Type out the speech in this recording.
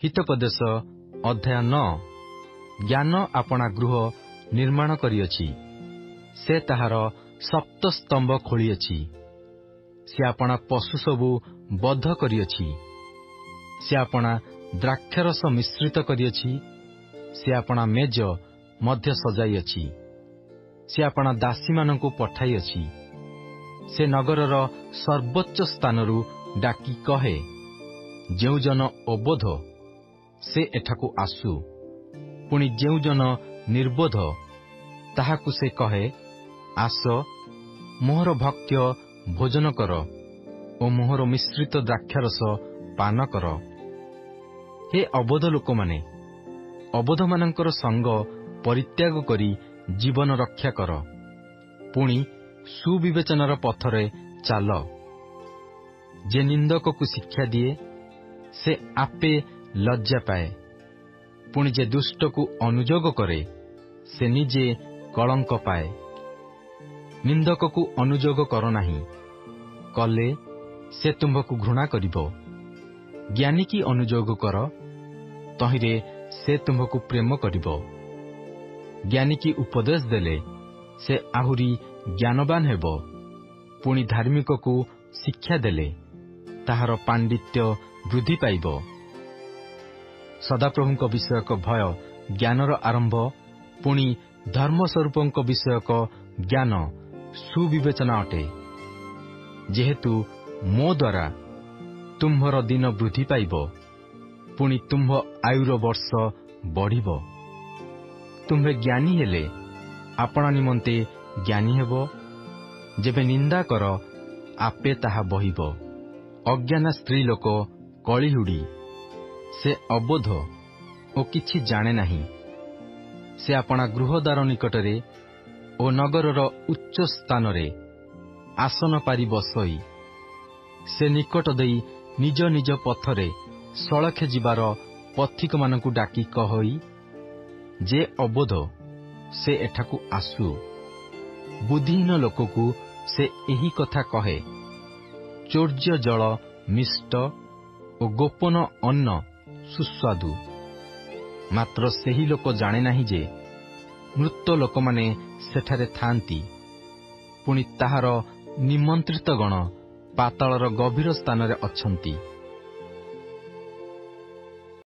ହିତୋପଦେଶ ଅଧ୍ୟାୟ 9। ଜ୍ଞାନ ଆପଣା ଗୃହ ନିର୍ମାଣ କରିଅଛି, ସେ ତାହାର ସପ୍ତସ୍ତମ୍ଭ ଖୋଳିଅଛି। ସେ ଆପଣା ପଶୁ ସବୁ ବଧ କରିଅଛି, ସେ ଆପଣା ଦ୍ରାକ୍ଷାରସ ମିଶ୍ରିତ କରିଅଛି, ସେ ଆପଣା ମେଜ ମଧ୍ୟ ସଜାଇଅଛି, ସେ ଆପଣା ଦାସୀମାନଙ୍କୁ ପଠାଇଅଛି। ସେ ନଗରର ସର୍ବୋଚ୍ଚ ସ୍ଥାନରୁ ଡାକି କହେ, ଯେଉଁ ଜନ ଅବୋଧ ସେ ଏଠାକୁ ଆସୁ। ପୁଣି ଯେଉଁ ଜନ ନିର୍ବୋଧ ତାହାକୁ ସେ କହେ, ଆସ, ମୋହର ଭକ୍ତ୍ୟ ଭୋଜନ କର ଓ ମୋହର ମିଶ୍ରିତ ଦ୍ରାକ୍ଷାରସ ପାନ କର। ହେ ଅବୋଧ ଲୋକମାନେ, ଅବୋଧମାନଙ୍କର ସଙ୍ଗ ପରିତ୍ୟାଗ କରି ଜୀବନ ରକ୍ଷା କର। ପୁଣି ସୁବିବେଚନାର ପଥରେ ଚାଲ। ଯେ ନିନ୍ଦକକୁ ଶିକ୍ଷା ଦିଏ ସେ ଆପେ ଲଜ୍ଜା ପାଏ, ପୁଣି ଯେ ଦୁଷ୍ଟକୁ ଅନୁଯୋଗ କରେ ସେ ନିଜେ କଳଙ୍କ ପାଏ। ନିନ୍ଦକକୁ ଅନୁଯୋଗ କର ନାହିଁ, କଲେ ସେ ତୁମ୍ଭକୁ ଘୃଣା କରିବ। ଜ୍ଞାନୀକି ଅନୁଯୋଗ କର, ତହିଁରେ ସେ ତୁମ୍ଭକୁ ପ୍ରେମ କରିବ। ଜ୍ଞାନୀକି ଉପଦେଶ ଦେଲେ ସେ ଆହୁରି ଜ୍ଞାନବାନ ହେବ। ପୁଣି ଧାର୍ମିକକୁ ଶିକ୍ଷା ଦେଲେ ତାହାର ପାଣ୍ଡିତ୍ୟ ବୃଦ୍ଧି ପାଇବ। ସଦାପ୍ରଭୁଙ୍କ ବିଷୟକ ଭୟ ଜ୍ଞାନର ଆରମ୍ଭ, ପୁଣି ଧର୍ମସ୍ୱରୂପଙ୍କ ବିଷୟକ ଜ୍ଞାନ ସୁବିବେଚନା ଅଟେ। ଯେହେତୁ ମୋ ଦ୍ୱାରା ତୁମ୍ଭର ଦିନ ବୃଦ୍ଧି ପାଇବ, ପୁଣି ତୁମ୍ଭ ଆୟୁର ବର୍ଷ ବଢ଼ିବ। ତୁମ୍ଭେ ଜ୍ଞାନୀ ହେଲେ ଆପଣା ନିମନ୍ତେ ଜ୍ଞାନୀ ହେବ। ଯେବେ ନିନ୍ଦା କର ଆପେ ତାହା ବହିବ। ଅଜ୍ଞାନ ସ୍ତ୍ରୀ ଲୋକ କଳିହୁଡ଼ି, ସେ ଅବୋଧ ଓ କିଛି ଜାଣେ ନାହିଁ। ସେ ଆପଣା ଗୃହଦ୍ୱାର ନିକଟରେ ଓ ନଗରର ଉଚ୍ଚ ସ୍ଥାନରେ ଆସନ ପାରି ବସଇ, ସେ ନିକଟ ଦେଇ ନିଜ ନିଜ ପଥରେ ସଳଖେ ଯିବାର ପଥିକମାନଙ୍କୁ ଡାକି କହଇ, ଯେ ଅବୋଧ ସେ ଏଠାକୁ ଆସୁ। ବୁଦ୍ଧିହୀନ ଲୋକକୁ ସେ ଏହି କଥା କହେ, ଚୌର୍ଯ୍ୟ ଜଳ ମିଷ୍ଟ ଓ ଗୋପନ ଅନ୍ନ ସୁସ୍ୱାଦୁ। ମାତ୍ର ସେହି ଲୋକ ଜାଣେ ନାହିଁ ଯେ ମୃତ ଲୋକମାନେ ସେଠାରେ ଥାଆନ୍ତି, ପୁଣି ତାହାର ନିମନ୍ତ୍ରିତଗଣ ପାତାଳର ଗଭୀର ସ୍ଥାନରେ ଅଛନ୍ତି।